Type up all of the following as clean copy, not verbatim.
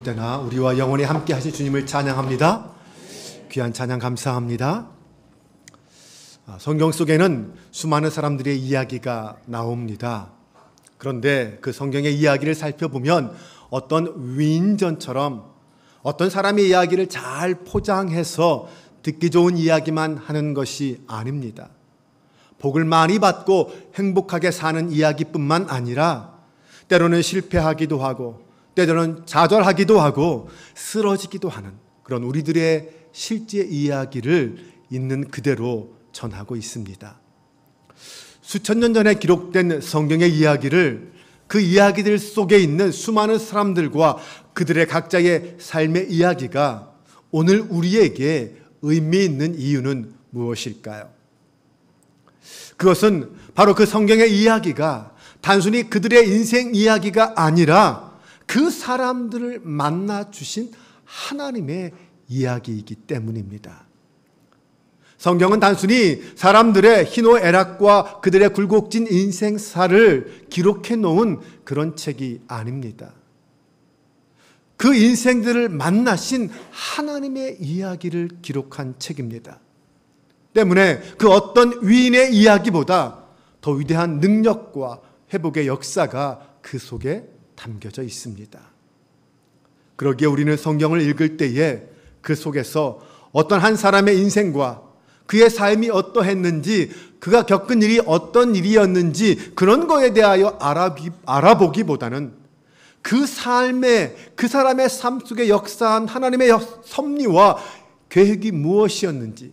때나 우리와 영원히 함께 하신 주님을 찬양합니다. 귀한 찬양 감사합니다. 성경 속에는 수많은 사람들의 이야기가 나옵니다. 그런데 그 성경의 이야기를 살펴보면 어떤 위인전처럼 어떤 사람의 이야기를 잘 포장해서 듣기 좋은 이야기만 하는 것이 아닙니다. 복을 많이 받고 행복하게 사는 이야기뿐만 아니라 때로는 실패하기도 하고 때로는 좌절하기도 하고 쓰러지기도 하는 그런 우리들의 실제 이야기를 있는 그대로 전하고 있습니다. 수천 년 전에 기록된 성경의 이야기를 그 이야기들 속에 있는 수많은 사람들과 그들의 각자의 삶의 이야기가 오늘 우리에게 의미 있는 이유는 무엇일까요? 그것은 바로 그 성경의 이야기가 단순히 그들의 인생 이야기가 아니라 그 사람들을 만나 주신 하나님의 이야기이기 때문입니다. 성경은 단순히 사람들의 희노애락과 그들의 굴곡진 인생사를 기록해 놓은 그런 책이 아닙니다. 그 인생들을 만나신 하나님의 이야기를 기록한 책입니다. 때문에 그 어떤 위인의 이야기보다 더 위대한 능력과 회복의 역사가 그 속에 담겨져 있습니다. 그러기에 우리는 성경을 읽을 때에 그 속에서 어떤 한 사람의 인생과 그의 삶이 어떠했는지, 그가 겪은 일이 어떤 일이었는지 그런 거에 대하여 알아보기보다는 그 사람의 삶 속에 역사한 하나님의 섭리와 계획이 무엇이었는지,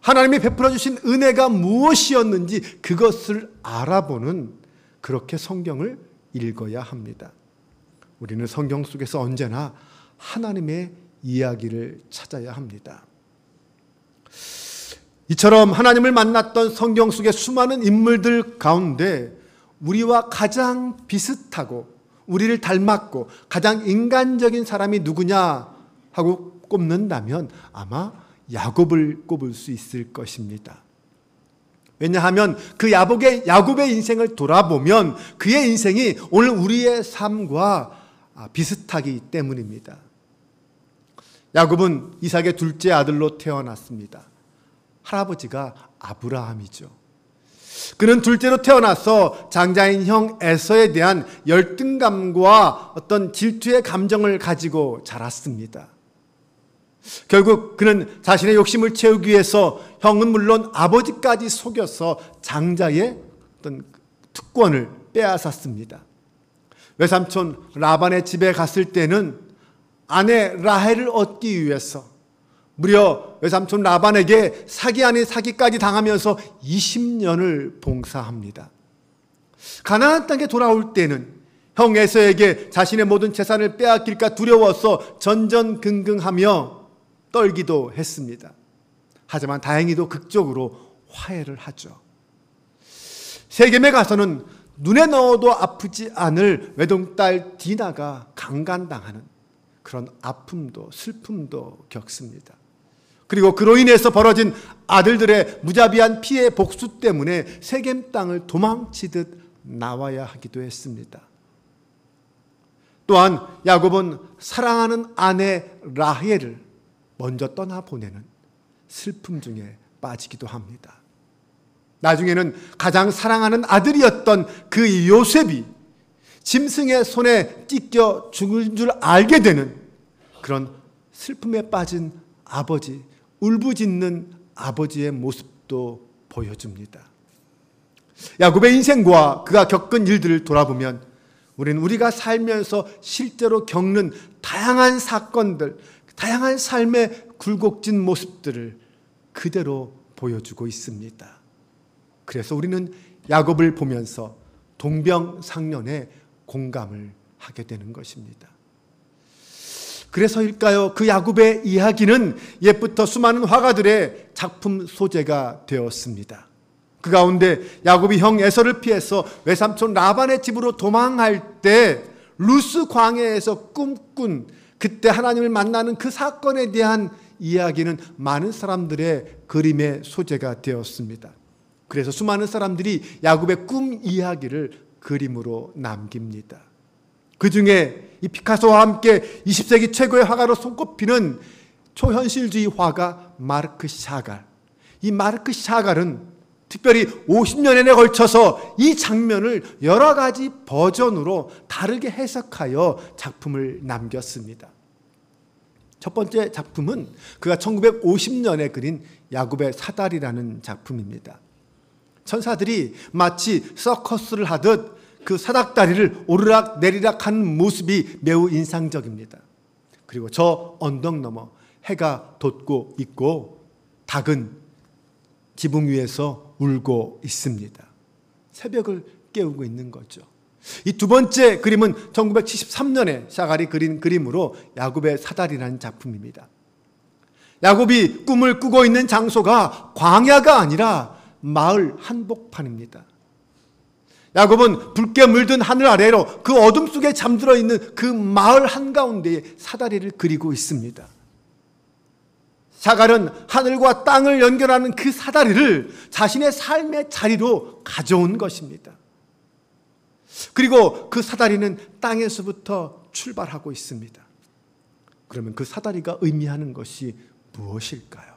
하나님이 베풀어 주신 은혜가 무엇이었는지 그것을 알아보는, 그렇게 성경을 읽어야 합니다. 우리는 성경 속에서 언제나 하나님의 이야기를 찾아야 합니다. 이처럼 하나님을 만났던 성경 속의 수많은 인물들 가운데 우리와 가장 비슷하고 우리를 닮았고 가장 인간적인 사람이 누구냐 하고 꼽는다면 아마 야곱을 꼽을 수 있을 것입니다. 왜냐하면 그 야곱의 인생을 돌아보면 그의 인생이 오늘 우리의 삶과 비슷하기 때문입니다. 야곱은 이삭의 둘째 아들로 태어났습니다. 할아버지가 아브라함이죠. 그는 둘째로 태어나서 장자인 형 에서에 대한 열등감과 어떤 질투의 감정을 가지고 자랐습니다. 결국 그는 자신의 욕심을 채우기 위해서 형은 물론 아버지까지 속여서 장자의 어떤 특권을 빼앗았습니다. 외삼촌 라반의 집에 갔을 때는 아내 라헬을 얻기 위해서 무려 외삼촌 라반에게 사기 아닌 사기까지 당하면서 20년을 봉사합니다. 가나안 땅에 돌아올 때는 형 에서에게 자신의 모든 재산을 빼앗길까 두려워서 전전긍긍하며 떨기도 했습니다. 하지만 다행히도 극적으로 화해를 하죠. 세겜에 가서는 눈에 넣어도 아프지 않을 외동딸 디나가 강간당하는 그런 아픔도 슬픔도 겪습니다. 그리고 그로 인해서 벌어진 아들들의 무자비한 피해 복수 때문에 세겜 땅을 도망치듯 나와야 하기도 했습니다. 또한 야곱은 사랑하는 아내 라헬을 먼저 떠나보내는 슬픔 중에 빠지기도 합니다. 나중에는 가장 사랑하는 아들이었던 그 요셉이 짐승의 손에 찢겨 죽을 줄 알게 되는 그런 슬픔에 빠진 아버지, 울부짖는 아버지의 모습도 보여줍니다. 야곱의 인생과 그가 겪은 일들을 돌아보면 우리는 우리가 살면서 실제로 겪는 다양한 사건들, 다양한 삶의 굴곡진 모습들을 그대로 보여주고 있습니다. 그래서 우리는 야곱을 보면서 동병상련의 공감을 하게 되는 것입니다. 그래서일까요? 그 야곱의 이야기는 옛부터 수많은 화가들의 작품 소재가 되었습니다. 그 가운데 야곱이 형 에서를 피해서 외삼촌 라반의 집으로 도망할 때 루스 광야에서 꿈꾼 그때 하나님을 만나는 그 사건에 대한 이야기는 많은 사람들의 그림의 소재가 되었습니다. 그래서 수많은 사람들이 야곱의 꿈 이야기를 그림으로 남깁니다. 그 중에 이 피카소와 함께 20세기 최고의 화가로 손꼽히는 초현실주의 화가 마르크 샤갈. 이 마르크 샤갈은 특별히 50년에 걸쳐서 이 장면을 여러 가지 버전으로 다르게 해석하여 작품을 남겼습니다. 첫 번째 작품은 그가 1950년에 그린 야곱의 사다리라는 작품입니다. 천사들이 마치 서커스를 하듯 그 사닥다리를 오르락 내리락 하는 모습이 매우 인상적입니다. 그리고 저 언덕 너머 해가 돋고 있고 닭은 지붕 위에서 울고 있습니다. 새벽을 깨우고 있는 거죠. 이 두 번째 그림은 1973년에 샤갈이 그린 그림으로 야곱의 사다리라는 작품입니다. 야곱이 꿈을 꾸고 있는 장소가 광야가 아니라 마을 한복판입니다. 야곱은 붉게 물든 하늘 아래로 그 어둠 속에 잠들어 있는 그 마을 한가운데에 사다리를 그리고 있습니다. 샤갈은 하늘과 땅을 연결하는 그 사다리를 자신의 삶의 자리로 가져온 것입니다. 그리고 그 사다리는 땅에서부터 출발하고 있습니다. 그러면 그 사다리가 의미하는 것이 무엇일까요?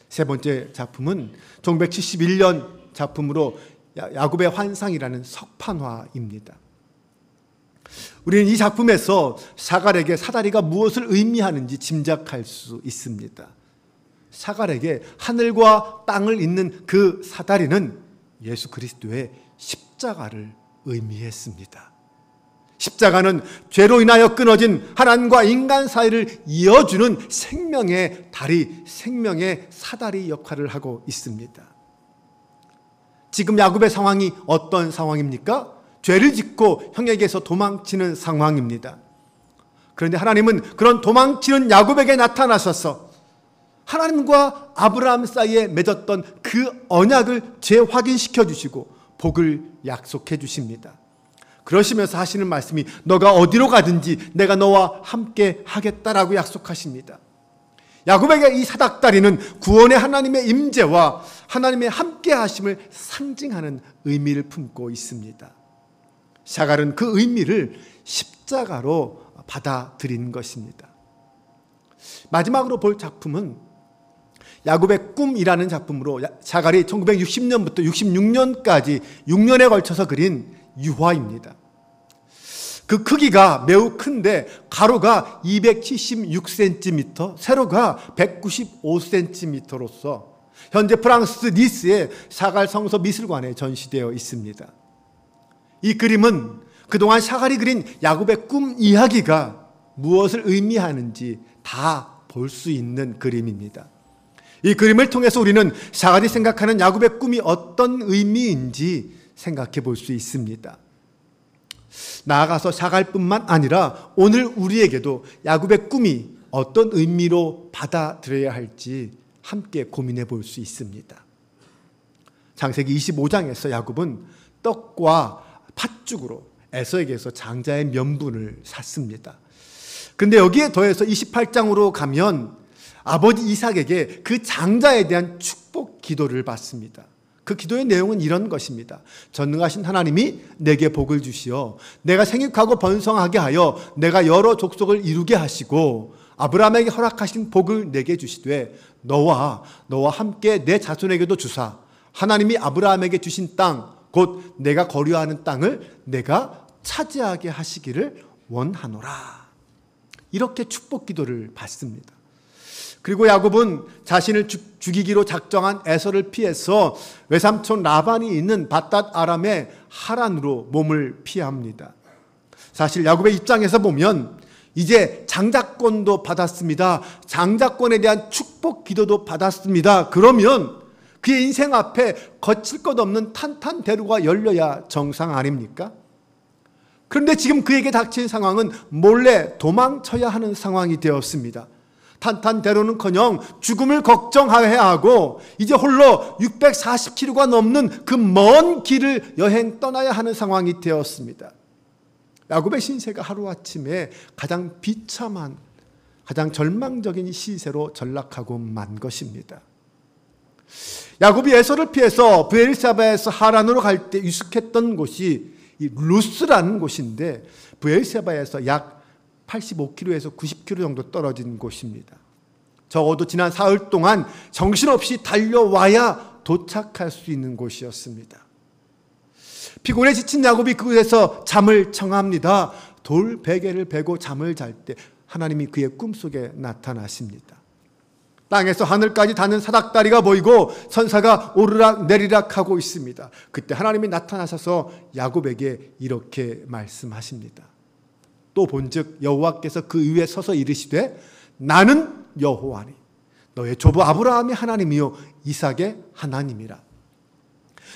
세 번째 작품은 1971년 작품으로 야곱의 환상이라는 석판화입니다. 우리는 이 작품에서 샤갈에게 사다리가 무엇을 의미하는지 짐작할 수 있습니다. 샤갈에게 하늘과 땅을 잇는 그 사다리는 예수 그리스도의 십자가를 의미했습니다. 십자가는 죄로 인하여 끊어진 하나님과 인간 사이를 이어주는 생명의 다리, 생명의 사다리 역할을 하고 있습니다. 지금 야곱의 상황이 어떤 상황입니까? 죄를 짓고 형에게서 도망치는 상황입니다. 그런데 하나님은 그런 도망치는 야곱에게 나타나셔서 하나님과 아브라함 사이에 맺었던 그 언약을 재확인시켜 주시고 복을 약속해 주십니다. 그러시면서 하시는 말씀이 너가 어디로 가든지 내가 너와 함께 하겠다라고 약속하십니다. 야곱에게 이 사닥다리는 구원의 하나님의 임재와 하나님의 함께 하심을 상징하는 의미를 품고 있습니다. 샤갈은 그 의미를 십자가로 받아들인 것입니다. 마지막으로 볼 작품은 야곱의 꿈이라는 작품으로 샤갈이 1960년부터 66년까지 6년에 걸쳐서 그린 유화입니다. 그 크기가 매우 큰데 가로가 276cm, 세로가 195cm로서 현재 프랑스 니스의 샤갈 성서 미술관에 전시되어 있습니다. 이 그림은 그동안 샤갈이 그린 야곱의 꿈 이야기가 무엇을 의미하는지 다 볼 수 있는 그림입니다. 이 그림을 통해서 우리는 샤갈이 생각하는 야곱의 꿈이 어떤 의미인지 생각해 볼 수 있습니다. 나아가서 샤갈뿐만 아니라 오늘 우리에게도 야곱의 꿈이 어떤 의미로 받아들여야 할지 함께 고민해 볼 수 있습니다. 창세기 25장에서 야곱은 떡과 팥죽으로 에서에게서 장자의 면분을 샀습니다. 그런데 여기에 더해서 28장으로 가면 아버지 이삭에게 그 장자에 대한 축복 기도를 받습니다. 그 기도의 내용은 이런 것입니다. 전능하신 하나님이 내게 복을 주시어 내가 생육하고 번성하게 하여 내가 여러 족속을 이루게 하시고 아브라함에게 허락하신 복을 내게 주시되 너와 함께 내 자손에게도 주사 하나님이 아브라함에게 주신 땅 곧 내가 거류하는 땅을 내가 차지하게 하시기를 원하노라. 이렇게 축복 기도를 받습니다. 그리고 야곱은 자신을 죽이기로 작정한 에서를 피해서 외삼촌 라반이 있는 밧닷 아람의 하란으로 몸을 피합니다. 사실 야곱의 입장에서 보면 이제 장자권도 받았습니다. 장자권에 대한 축복 기도도 받았습니다. 그러면 그의 인생 앞에 거칠 것 없는 탄탄대로가 열려야 정상 아닙니까? 그런데 지금 그에게 닥친 상황은 몰래 도망쳐야 하는 상황이 되었습니다. 탄탄대로는커녕 죽음을 걱정해야 하고 이제 홀로 640km가 넘는 그 먼 길을 여행 떠나야 하는 상황이 되었습니다. 야곱의 신세가 하루아침에 가장 비참한, 가장 절망적인 시세로 전락하고 만 것입니다. 야곱이 에서를 피해서 브엘사바에서 하란으로 갈 때 유숙했던 곳이 이 루스라는 곳인데 브엘세바에서 약 85km에서 90km 정도 떨어진 곳입니다. 적어도 지난 사흘 동안 정신없이 달려와야 도착할 수 있는 곳이었습니다. 피곤에 지친 야곱이 그곳에서 잠을 청합니다. 돌 베개를 베고 잠을 잘 때 하나님이 그의 꿈속에 나타나십니다. 땅에서 하늘까지 닿는 사닥다리가 보이고 천사가 오르락 내리락 하고 있습니다. 그때 하나님이 나타나셔서 야곱에게 이렇게 말씀하십니다. 또 본즉 여호와께서 그 위에 서서 이르시되 나는 여호와니 너의 조부 아브라함의 하나님이요 이삭의 하나님이라.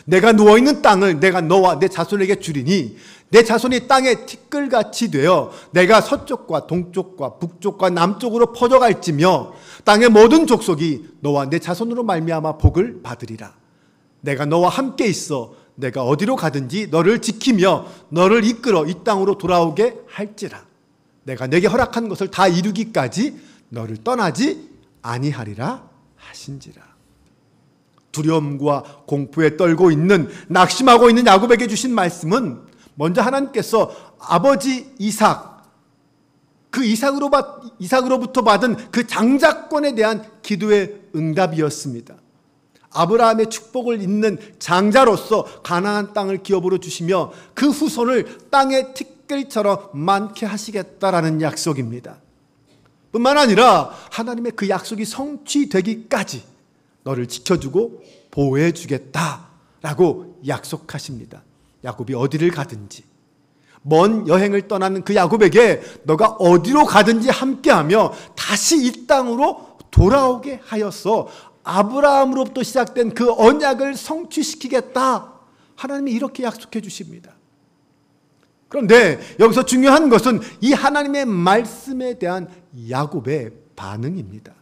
내가 누워있는 땅을 내가 너와 내 자손에게 주리니 내 자손이 땅에 티끌같이 되어 내가 서쪽과 동쪽과 북쪽과 남쪽으로 퍼져갈지며 땅의 모든 족속이 너와 내 자손으로 말미암아 복을 받으리라. 내가 너와 함께 있어 내가 어디로 가든지 너를 지키며 너를 이끌어 이 땅으로 돌아오게 할지라. 내가 내게 허락한 것을 다 이루기까지 너를 떠나지 아니하리라 하신지라. 두려움과 공포에 떨고 있는 낙심하고 있는 야곱에게 주신 말씀은 먼저 하나님께서 아버지 이삭, 그 이삭으로부터 받은 그 장자권에 대한 기도의 응답이었습니다. 아브라함의 축복을 잇는 장자로서 가나안 땅을 기업으로 주시며 그 후손을 땅의 티끌처럼 많게 하시겠다라는 약속입니다. 뿐만 아니라 하나님의 그 약속이 성취되기까지 너를 지켜주고 보호해 주겠다라고 약속하십니다. 야곱이 어디를 가든지 먼 여행을 떠나는 그 야곱에게 너가 어디로 가든지 함께하며 다시 이 땅으로 돌아오게 하여서 아브라함으로부터 시작된 그 언약을 성취시키겠다. 하나님이 이렇게 약속해 주십니다. 그런데 여기서 중요한 것은 이 하나님의 말씀에 대한 야곱의 반응입니다.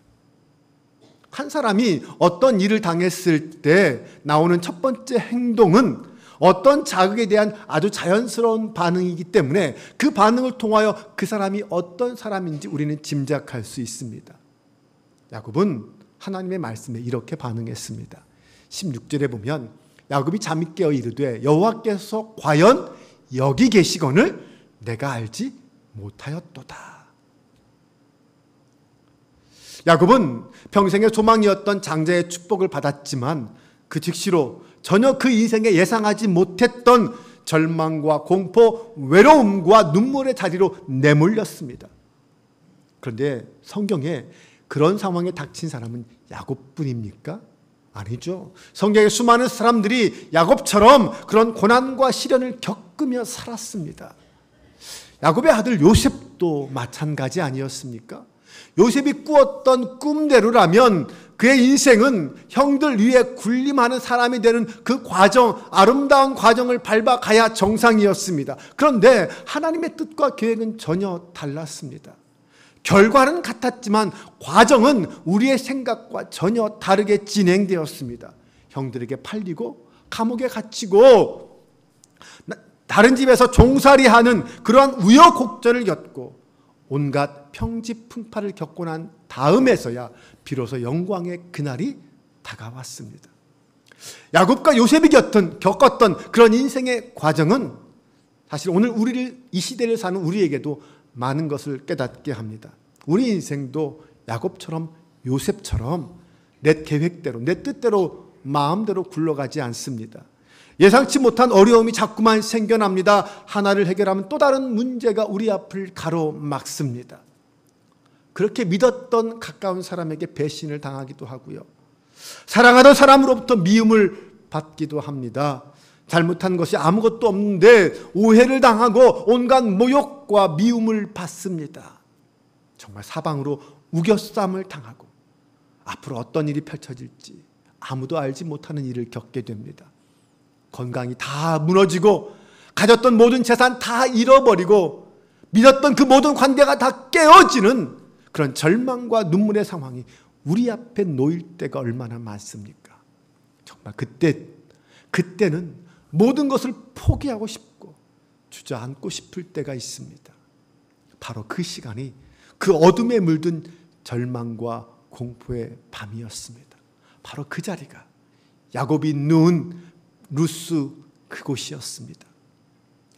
한 사람이 어떤 일을 당했을 때 나오는 첫 번째 행동은 어떤 자극에 대한 아주 자연스러운 반응이기 때문에 그 반응을 통하여 그 사람이 어떤 사람인지 우리는 짐작할 수 있습니다. 야곱은 하나님의 말씀에 이렇게 반응했습니다. 16절에 보면 야곱이 잠이 깨어 이르되 여호와께서 과연 여기 계시거늘 내가 알지 못하였도다. 야곱은 평생의 소망이었던 장자의 축복을 받았지만 그 즉시로 전혀 그 인생에 예상하지 못했던 절망과 공포, 외로움과 눈물의 자리로 내몰렸습니다. 그런데 성경에 그런 상황에 닥친 사람은 야곱뿐입니까? 아니죠. 성경에 수많은 사람들이 야곱처럼 그런 고난과 시련을 겪으며 살았습니다. 야곱의 아들 요셉도 마찬가지 아니었습니까? 요셉이 꾸었던 꿈대로라면 그의 인생은 형들 위에 군림하는 사람이 되는 그 과정, 아름다운 과정을 밟아가야 정상이었습니다. 그런데 하나님의 뜻과 계획은 전혀 달랐습니다. 결과는 같았지만 과정은 우리의 생각과 전혀 다르게 진행되었습니다. 형들에게 팔리고 감옥에 갇히고 다른 집에서 종살이하는 그러한 우여곡절을 겪고 온갖 평지풍파를 겪고 난 다음에서야 비로소 영광의 그날이 다가왔습니다. 야곱과 요셉이 겪었던 그런 인생의 과정은 사실 오늘 이 시대를 사는 우리에게도 많은 것을 깨닫게 합니다. 우리 인생도 야곱처럼 요셉처럼 내 계획대로 내 뜻대로 마음대로 굴러가지 않습니다. 예상치 못한 어려움이 자꾸만 생겨납니다. 하나를 해결하면 또 다른 문제가 우리 앞을 가로막습니다. 그렇게 믿었던 가까운 사람에게 배신을 당하기도 하고요. 사랑하던 사람으로부터 미움을 받기도 합니다. 잘못한 것이 아무것도 없는데 오해를 당하고 온갖 모욕과 미움을 받습니다. 정말 사방으로 우겨쌈을 당하고 앞으로 어떤 일이 펼쳐질지 아무도 알지 못하는 일을 겪게 됩니다. 건강이 다 무너지고 가졌던 모든 재산 다 잃어버리고 믿었던 그 모든 관계가 다 깨어지는 그런 절망과 눈물의 상황이 우리 앞에 놓일 때가 얼마나 많습니까? 정말 그때는 모든 것을 포기하고 싶고 주저앉고 싶을 때가 있습니다. 바로 그 시간이 그 어둠에 물든 절망과 공포의 밤이었습니다. 바로 그 자리가 야곱이 누운 루스 그곳이었습니다.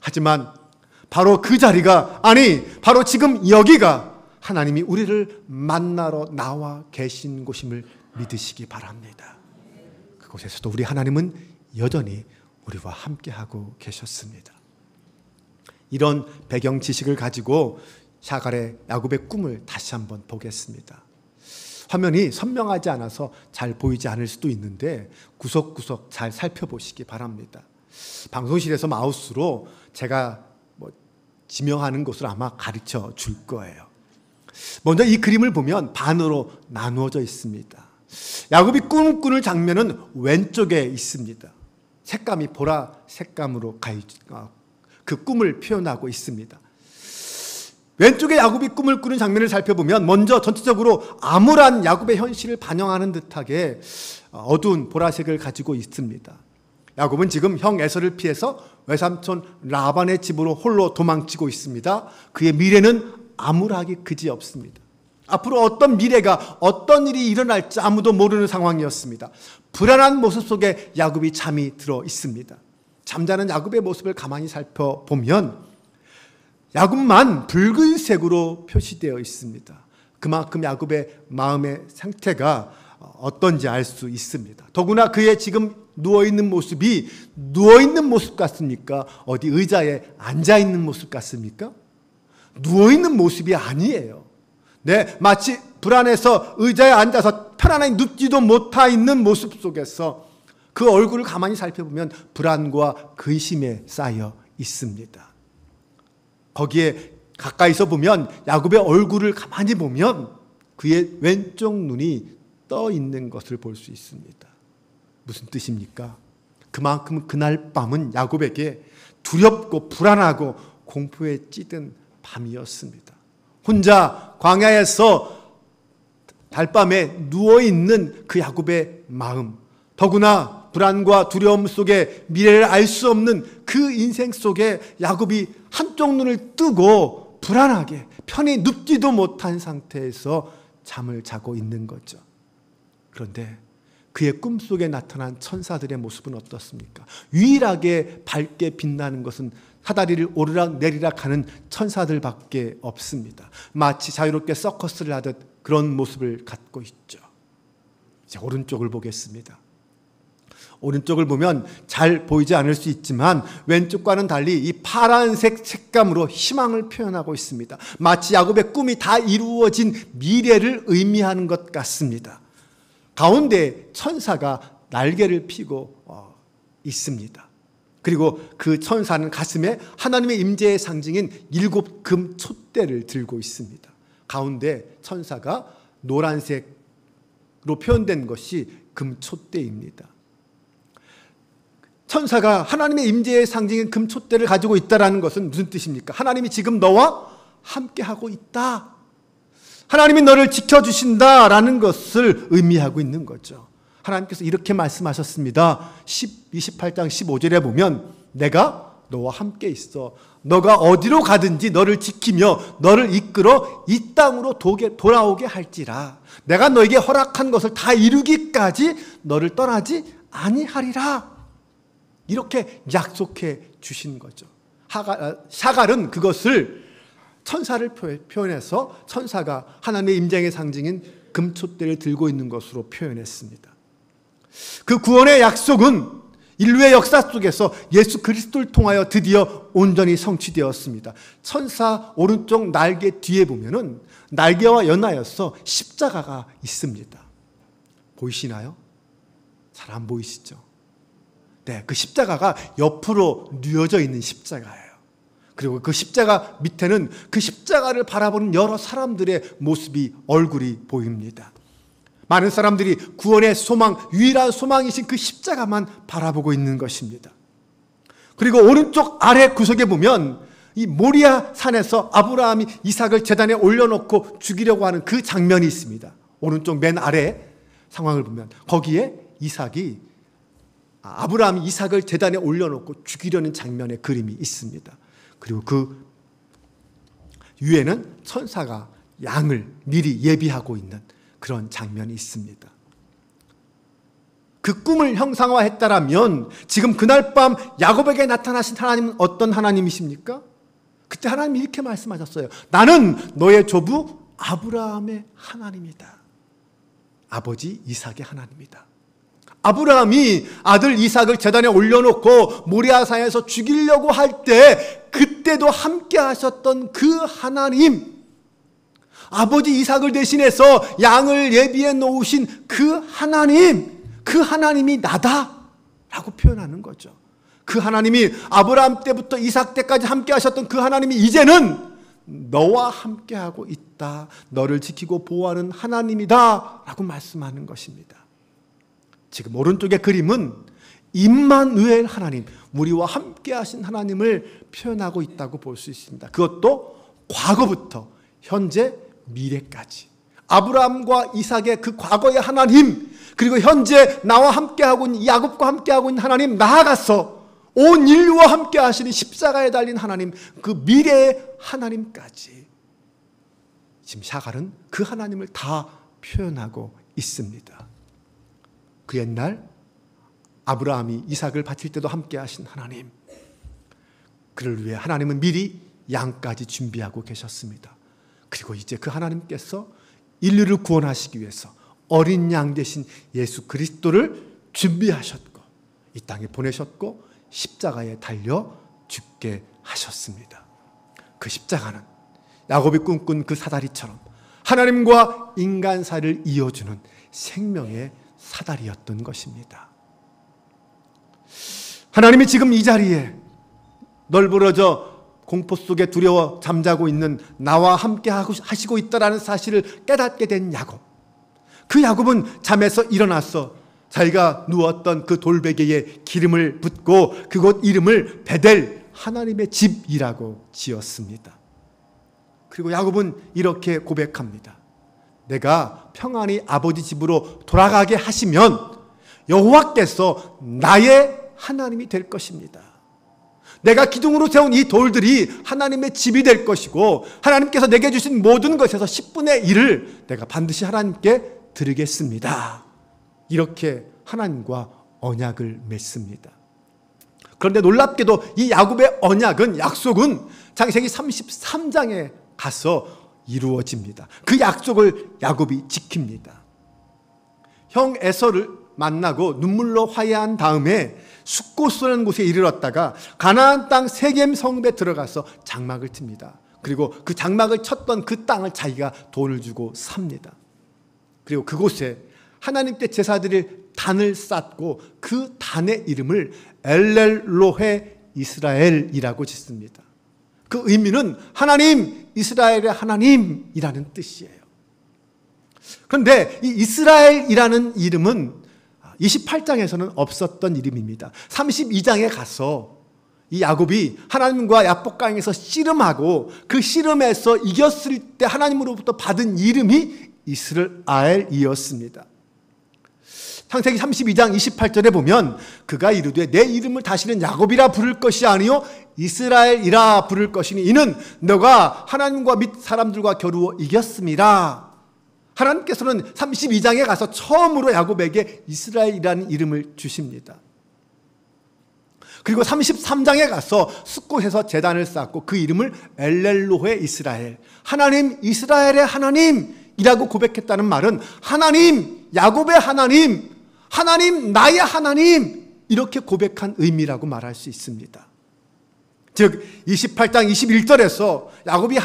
하지만 바로 그 자리가, 아니 바로 지금 여기가 하나님이 우리를 만나러 나와 계신 곳임을 믿으시기 바랍니다. 그곳에서도 우리 하나님은 여전히 우리와 함께하고 계셨습니다. 이런 배경 지식을 가지고 샤갈의 야곱의 꿈을 다시 한번 보겠습니다. 화면이 선명하지 않아서 잘 보이지 않을 수도 있는데 구석구석 잘 살펴보시기 바랍니다. 방송실에서 마우스로 제가 지명하는 곳을 아마 가르쳐 줄 거예요. 먼저 이 그림을 보면 반으로 나누어져 있습니다. 야곱이 꿈을 꾸는 장면은 왼쪽에 있습니다. 색감이 보라 색감으로 그 꿈을 표현하고 있습니다. 왼쪽에 야곱이 꿈을 꾸는 장면을 살펴보면 먼저 전체적으로 암울한 야곱의 현실을 반영하는 듯하게 어두운 보라색을 가지고 있습니다. 야곱은 지금 형 에서를 피해서 외삼촌 라반의 집으로 홀로 도망치고 있습니다. 그의 미래는 암울하기 그지없습니다. 앞으로 어떤 미래가, 어떤 일이 일어날지 아무도 모르는 상황이었습니다. 불안한 모습 속에 야곱이 잠이 들어 있습니다. 잠자는 야곱의 모습을 가만히 살펴보면 야곱만 붉은색으로 표시되어 있습니다. 그만큼 야곱의 마음의 상태가 어떤지 알 수 있습니다. 더구나 그의 지금 누워있는 모습이 누워있는 모습 같습니까? 어디 의자에 앉아있는 모습 같습니까? 누워있는 모습이 아니에요. 네, 마치 불안해서 의자에 앉아서 편안하게 눕지도 못하 있는 모습 속에서 그 얼굴을 가만히 살펴보면 불안과 근심에 쌓여 있습니다. 거기에 가까이서 보면 야곱의 얼굴을 가만히 보면 그의 왼쪽 눈이 떠 있는 것을 볼 수 있습니다. 무슨 뜻입니까? 그만큼 그날 밤은 야곱에게 두렵고 불안하고 공포에 찌든 밤이었습니다. 혼자 광야에서 달밤에 누워있는 그 야곱의 마음, 더구나 불안과 두려움 속에 미래를 알 수 없는 그 인생 속에 야곱이 한쪽 눈을 뜨고 불안하게 편히 눕지도 못한 상태에서 잠을 자고 있는 거죠. 그런데 그의 꿈속에 나타난 천사들의 모습은 어떻습니까? 유일하게 밝게 빛나는 것은 사다리를 오르락 내리락 하는 천사들밖에 없습니다. 마치 자유롭게 서커스를 하듯 그런 모습을 갖고 있죠. 이제 오른쪽을 보겠습니다. 오른쪽을 보면 잘 보이지 않을 수 있지만 왼쪽과는 달리 이 파란색 색감으로 희망을 표현하고 있습니다. 마치 야곱의 꿈이 다 이루어진 미래를 의미하는 것 같습니다. 가운데 천사가 날개를 펴고 있습니다. 그리고 그 천사는 가슴에 하나님의 임재의 상징인 7 금 촛대를 들고 있습니다. 가운데 천사가 노란색으로 표현된 것이 금 촛대입니다. 천사가 하나님의 임재의 상징인 금 촛대를 가지고 있다는 것은 무슨 뜻입니까? 하나님이 지금 너와 함께하고 있다. 하나님이 너를 지켜주신다라는 것을 의미하고 있는 거죠. 하나님께서 이렇게 말씀하셨습니다. 28장 15절에 보면 내가 너와 함께 있어. 너가 어디로 가든지 너를 지키며 너를 이끌어 이 땅으로 돌아오게 할지라. 내가 너에게 허락한 것을 다 이루기까지 너를 떠나지 아니하리라. 이렇게 약속해 주신 거죠. 샤갈은 그것을 천사를 표현해서 천사가 하나님의 임재의 상징인 금촛대를 들고 있는 것으로 표현했습니다. 그 구원의 약속은 인류의 역사 속에서 예수 그리스도를 통하여 드디어 온전히 성취되었습니다. 천사 오른쪽 날개 뒤에 보면은 날개와 연하여서 십자가가 있습니다. 보이시나요? 잘 안 보이시죠? 네, 그 십자가가 옆으로 뉘어져 있는 십자가예요. 그리고 그 십자가 밑에는 그 십자가를 바라보는 여러 사람들의 모습이, 얼굴이 보입니다. 많은 사람들이 구원의 소망, 유일한 소망이신 그 십자가만 바라보고 있는 것입니다. 그리고 오른쪽 아래 구석에 보면 이 모리아 산에서 아브라함이 이삭을 제단에 올려놓고 죽이려고 하는 그 장면이 있습니다. 오른쪽 맨 아래 상황을 보면 거기에 아브라함이 이삭을 제단에 올려놓고 죽이려는 장면의 그림이 있습니다. 그리고 그 위에는 천사가 양을 미리 예비하고 있는 그런 장면이 있습니다. 그 꿈을 형상화했다라면 지금 그날 밤 야곱에게 나타나신 하나님은 어떤 하나님이십니까? 그때 하나님이 이렇게 말씀하셨어요. 나는 너의 조부 아브라함의 하나님이다. 아버지 이삭의 하나님이다. 아브라함이 아들 이삭을 제단에 올려놓고 모리아산에서 죽이려고 할 때 그때도 함께 하셨던 그 하나님, 아버지 이삭을 대신해서 양을 예비해 놓으신 그 하나님, 그 하나님이 나다라고 표현하는 거죠. 그 하나님이 아브라함 때부터 이삭 때까지 함께 하셨던 그 하나님이 이제는 너와 함께하고 있다. 너를 지키고 보호하는 하나님이다 라고 말씀하는 것입니다. 지금 오른쪽의 그림은 임마누엘 하나님, 우리와 함께 하신 하나님을 표현하고 있다고 볼 수 있습니다. 그것도 과거부터 현재 미래까지 아브라함과 이삭의 그 과거의 하나님, 그리고 현재 나와 함께하고 있는 야곱과 함께하고 있는 하나님, 나아가서 온 인류와 함께 하시는 십자가에 달린 하나님, 그 미래의 하나님까지 지금 샤갈은 그 하나님을 다 표현하고 있습니다. 그 옛날 아브라함이 이삭을 바칠 때도 함께 하신 하나님, 그를 위해 하나님은 미리 양까지 준비하고 계셨습니다. 그리고 이제 그 하나님께서 인류를 구원하시기 위해서 어린 양 대신 예수 그리스도를 준비하셨고 이 땅에 보내셨고 십자가에 달려 죽게 하셨습니다. 그 십자가는 야곱이 꿈꾼 그 사다리처럼 하나님과 인간 사이를 이어주는 생명의 사다리였던 것입니다. 하나님이 지금 이 자리에 널브러져 공포 속에 두려워 잠자고 있는 나와 함께 하시고 있다는 사실을 깨닫게 된 야곱. 그 야곱은 잠에서 일어나서 자기가 누웠던 그 돌베개에 기름을 붓고 그곳 이름을 베델, 하나님의 집이라고 지었습니다. 그리고 야곱은 이렇게 고백합니다. 내가 평안히 아버지 집으로 돌아가게 하시면 여호와께서 나의 하나님이 될 것입니다. 내가 기둥으로 세운 이 돌들이 하나님의 집이 될 것이고 하나님께서 내게 주신 모든 것에서 10분의 1을 내가 반드시 하나님께 드리겠습니다. 이렇게 하나님과 언약을 맺습니다. 그런데 놀랍게도 이 야곱의 언약은, 약속은 창세기 33장에 가서 이루어집니다. 그 약속을 야곱이 지킵니다. 형 에서를 만나고 눈물로 화해한 다음에 숫곳이라는 곳에 이르렀다가 가나안 땅 세겜 성읍에 들어가서 장막을 칩니다. 그리고 그 장막을 쳤던 그 땅을 자기가 돈을 주고 삽니다. 그리고 그곳에 하나님께 제사드릴 단을 쌓고 그 단의 이름을 엘렐로헤 이스라엘이라고 짓습니다. 그 의미는 하나님, 이스라엘의 하나님이라는 뜻이에요. 그런데 이 이스라엘이라는 이름은 28장에서는 없었던 이름입니다. 32장에 가서 이 야곱이 하나님과 야복강에서 씨름하고 그 씨름에서 이겼을 때 하나님으로부터 받은 이름이 이스라엘이었습니다. 창세기 32장 28절에 보면 그가 이르되 내 이름을 다시는 야곱이라 부를 것이 아니요 이스라엘이라 부를 것이니 이는 너가 하나님과 및 사람들과 겨루어 이겼음이라. 하나님께서는 32장에 가서 처음으로 야곱에게 이스라엘이라는 이름을 주십니다. 그리고 33장에 가서 숫곳에서 제단을 쌓고 그 이름을 엘렐로헤 이스라엘, 하나님, 이스라엘의 하나님이라고 고백했다는 말은 하나님, 야곱의 하나님, 하나님, 나의 하나님, 이렇게 고백한 의미라고 말할 수 있습니다. 즉 28장 21절에서 야곱이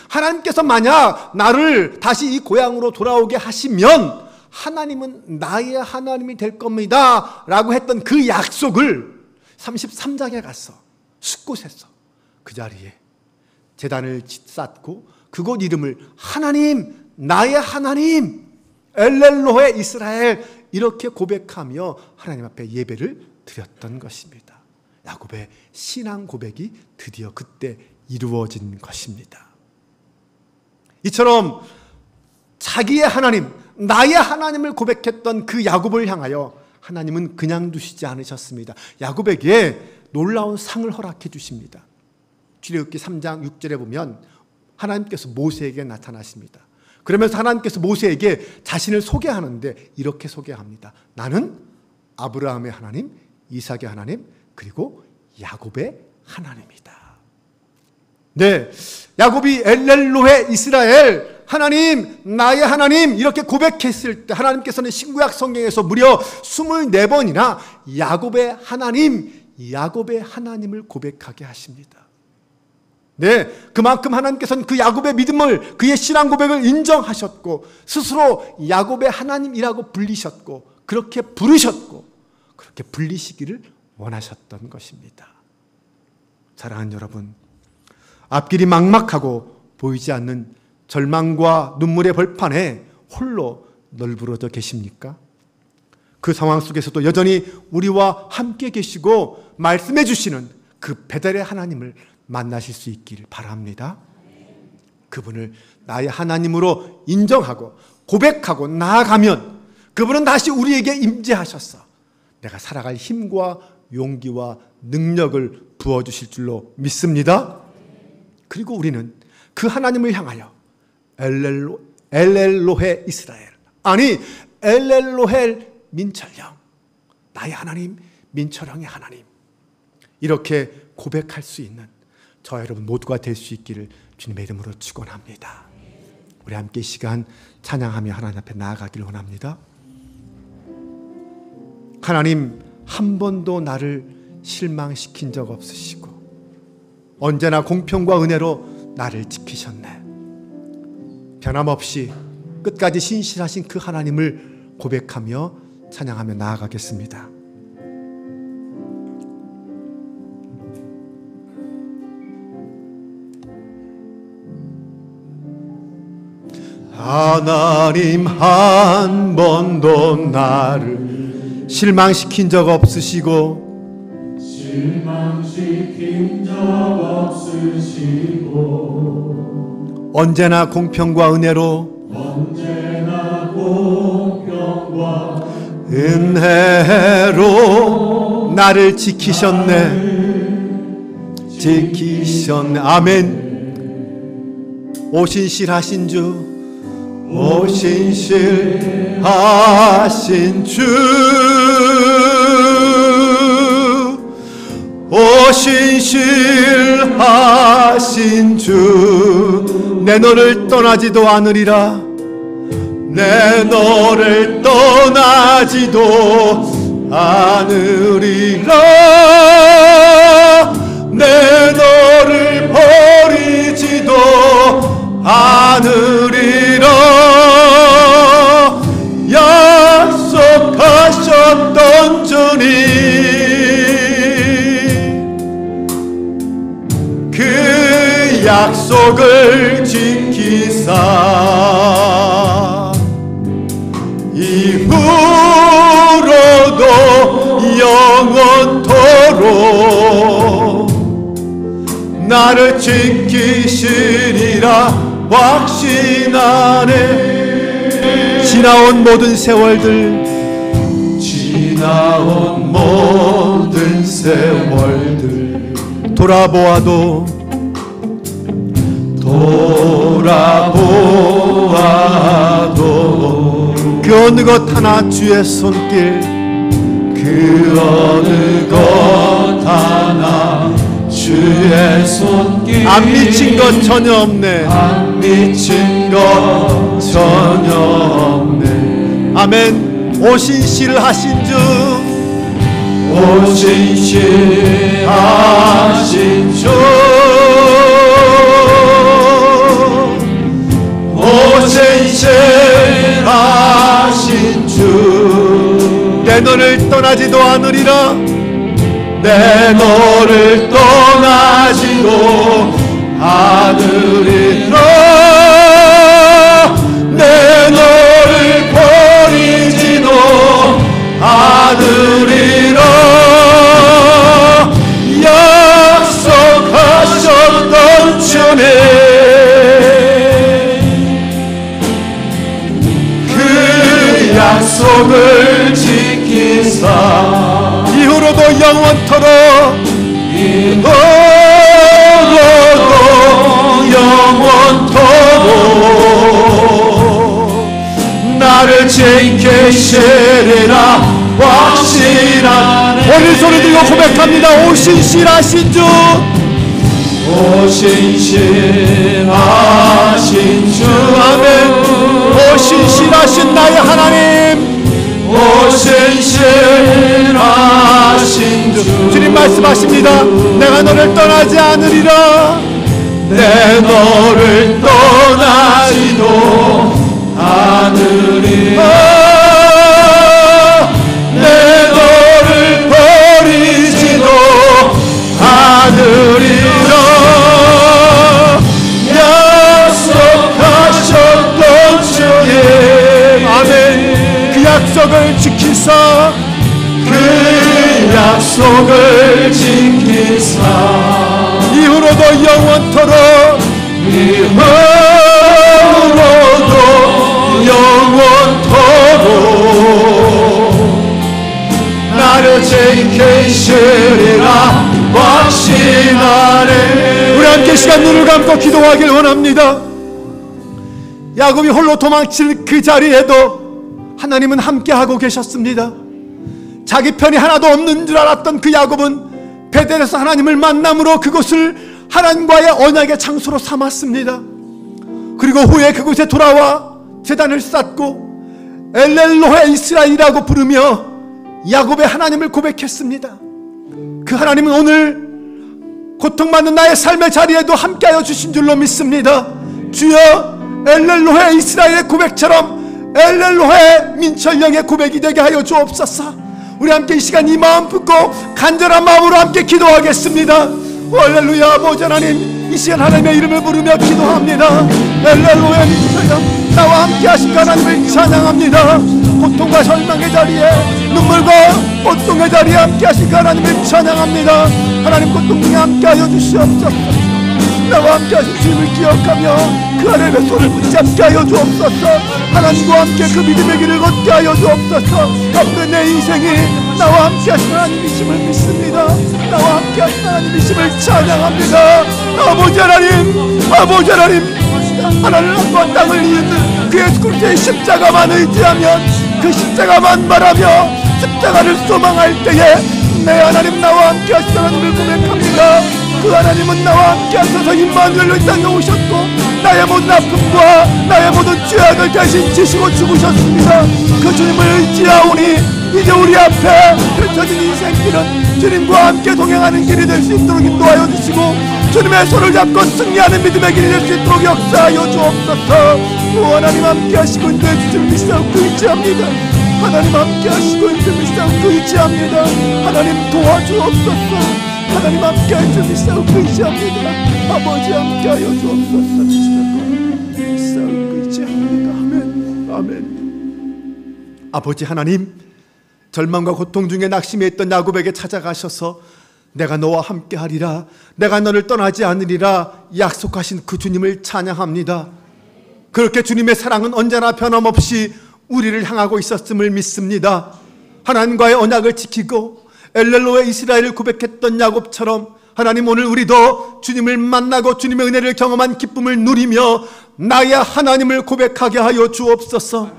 하나님께서 만약 나를 다시 이 고향으로 돌아오게 하시면 하나님은 나의 하나님이 될 겁니다 라고 했던 그 약속을 33장에 가서 숫곳에서 그 자리에 제단을 쌓고 그곳 이름을 하나님, 나의 하나님, 엘렐로헤 이스라엘 이렇게 고백하며 하나님 앞에 예배를 드렸던 것입니다. 야곱의 신앙 고백이 드디어 그때 이루어진 것입니다. 이처럼 자기의 하나님, 나의 하나님을 고백했던 그 야곱을 향하여 하나님은 그냥 두시지 않으셨습니다. 야곱에게 놀라운 상을 허락해 주십니다. 출애굽기 3장 6절에 보면 하나님께서 모세에게 나타나십니다. 그러면서 하나님께서 모세에게 자신을 소개하는데 이렇게 소개합니다. 나는 아브라함의 하나님, 이삭의 하나님, 그리고 야곱의 하나님이다. 네, 야곱이 엘렐로헤 이스라엘, 하나님, 나의 하나님 이렇게 고백했을 때 하나님께서는 신구약 성경에서 무려 24번이나 야곱의 하나님을 고백하게 하십니다. 네, 그만큼 하나님께서는 그 야곱의 믿음을, 그의 신앙 고백을 인정하셨고 스스로 야곱의 하나님이라고 불리셨고 그렇게 부르셨고 그렇게 불리시기를 원하셨던 것입니다. 사랑하는 여러분, 앞길이 막막하고 보이지 않는 절망과 눈물의 벌판에 홀로 널브러져 계십니까? 그 상황 속에서도 여전히 우리와 함께 계시고 말씀해 주시는 그 배달의 하나님을 만나실 수 있기를 바랍니다. 그분을 나의 하나님으로 인정하고 고백하고 나아가면 그분은 다시 우리에게 임재하셔서 내가 살아갈 힘과 용기와 능력을 부어주실 줄로 믿습니다. 그리고 우리는 그 하나님을 향하여 엘렐로헤 이스라엘, 아니 엘렐로헤 민철형, 나의 하나님, 민철형의 하나님, 이렇게 고백할 수 있는 저 여러분 모두가 될 수 있기를 주님의 이름으로 축원합니다. 우리 함께 이 시간 찬양하며 하나님 앞에 나아가기를 원합니다. 하나님, 한 번도 나를 실망시킨 적 없으시고 언제나 공평과 은혜로 나를 지키셨네. 변함없이 끝까지 신실하신 그 하나님을 고백하며 찬양하며 나아가겠습니다. 하나님, 한 번도 나를 실망시킨 적 없으시고 언제나 공평과 은혜로 나를 지키셨네. 아멘. 오신실하신 주, 오신실하신 주, 오신실하신 주, 내 너를 떠나지도 않으리라. 내 너를 떠나지도 않으리라. 내 너를 버리지도 않으리라. 약속하셨던 주님, 그 약속을 지키사 이후로도 영원토록 나를 지키시리라 확신하네. 지나온 모든 세월들 돌아보아도 그 어느 것 하나 주의 손길, 그 어느 것 하나 주의 손길, 안 미친 것 전혀 없네. 안 미친 것 전혀 없네. 아멘. 오신실하신 주, 오신실하신 주, 오신실하신 주, 내 너를 떠나지도 않으리라. 내 너를 떠나지도 않으리라. 내 너를 버리지도 않으리라. 약속하셨던 주님, 그 약속을 지키사 이후로도 영원토록 영원토록 지키시리라 확신하네. 오늘 소리 들고 고백합니다. 오신 신하신 주, 오신 신하신 주. 아멘. 오신 신하신 나의 하나님, 오신 신하신 주. 주님 말씀하십니다. 내가 너를 떠나지 않으리라. 내 너를 떠나지도 않으리라. 내 너를 버리지도 않으리라. 약속하셨던 주님, 아멘. 그 약속을 지키사, 그 약속을 지키사 이후로도 영원토록, 이후로도 영원토록 나를 지키시리라 확신하네. 우리 함께 시간 눈을 감고 기도하길 원합니다. 야곱이 홀로 도망칠 그 자리에도 하나님은 함께하고 계셨습니다. 자기 편이 하나도 없는 줄 알았던 그 야곱은 베델에서 하나님을 만남으로 그곳을 하나님과의 언약의 장소로 삼았습니다. 그리고 후에 그곳에 돌아와 제단을 쌓고 엘렐로헤 이스라엘이라고 부르며 야곱의 하나님을 고백했습니다. 그 하나님은 오늘 고통받는 나의 삶의 자리에도 함께하여 주신 줄로 믿습니다. 주여, 엘렐로헤 이스라엘의 고백처럼 엘렐로헤 민철령의 고백이 되게 하여 주옵소서. 우리 함께 이 시간 이 마음 품고 간절한 마음으로 함께 기도하겠습니다. 할렐루야. 아버지 하나님, 이 시간 하나님의 이름을 부르며 기도합니다. 엘렐로헤 민철령, 나와 함께 하신 하나님을 찬양합니다. 고통과 절망의 자리에, 눈물과 고통의 자리에 함께 하신 하나님을 찬양합니다. 하나님 고통 중에 함께 하여 주시옵소서. 나와 함께 하신 주님을 기억하며 그 하나님의 손을 붙잡게 하여 주옵소서. 하나님과 함께 그 믿음의 길을 걷게 하여 주옵소서. 앞으로 내 인생이 나와 함께 하신 하나님이심을 믿습니다. 나와 함께 하신 하나님이심을 찬양합니다. 아버지 하나님, 아버지 하나님, 하늘과 땅을 이은 그 예수 그리스도의 십자가만 의지하면, 그 십자가만 말하며 십자가를 소망할 때에 내 하나님, 나와 함께 하신 하나님을 고백합니다. 그 하나님은 나와 함께 하셔서 임마누엘로 이 땅에 오셨고 나의 모든 아픔과 나의 모든 죄악을 대신 지시고 죽으셨습니다. 그 주님을 의지하오니 이제 우리 앞에 펼쳐진 인생길은 주님과 함께 동행하는 길이 될 수 있도록 인도하여 주시고 주님의 손을 잡고 승리하는 믿음의 길이 될 수 있도록 역사하여 주옵소서. 하나님 함께 하시고 인도해 주실 믿사옵고 의지합니다. 하나님 함께 하시고 인도해 믿사옵고 의지합니다. 하나님 도와주옵소서. 하나님 함께 하여 믿사옵고 의지합니다. 아버지 함께 하여 주옵소서. 믿사옵고 의지합니다. 아멘. 아멘. 아버지 하나님, 절망과 고통 중에 낙심해 있던 야곱에게 찾아가셔서 내가 너와 함께 하리라, 내가 너를 떠나지 않으리라 약속하신 그 주님을 찬양합니다. 그렇게 주님의 사랑은 언제나 변함없이 우리를 향하고 있었음을 믿습니다. 하나님과의 언약을 지키고 엘렐로의 이스라엘을 고백했던 야곱처럼 하나님, 오늘 우리도 주님을 만나고 주님의 은혜를 경험한 기쁨을 누리며 나의 하나님을 고백하게 하여 주옵소서.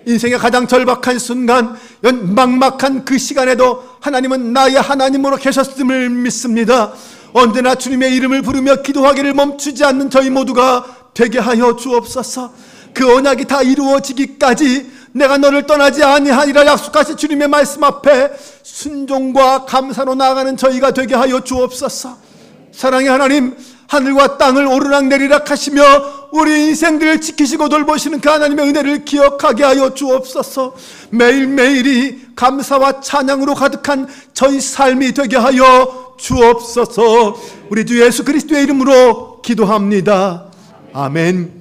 인생의 가장 절박한 순간, 막막한 그 시간에도 하나님은 나의 하나님으로 계셨음을 믿습니다. 언제나 주님의 이름을 부르며 기도하기를 멈추지 않는 저희 모두가 되게 하여 주옵소서. 그 언약이 다 이루어지기까지 내가 너를 떠나지 아니하리라 약속하신 주님의 말씀 앞에 순종과 감사로 나아가는 저희가 되게 하여 주옵소서. 사랑의 하나님, 하늘과 땅을 오르락내리락 하시며 우리 인생들을 지키시고 돌보시는 그 하나님의 은혜를 기억하게 하여 주옵소서. 매일매일이 감사와 찬양으로 가득한 저희 삶이 되게 하여 주옵소서. 우리 주 예수 그리스도의 이름으로 기도합니다. 아멘.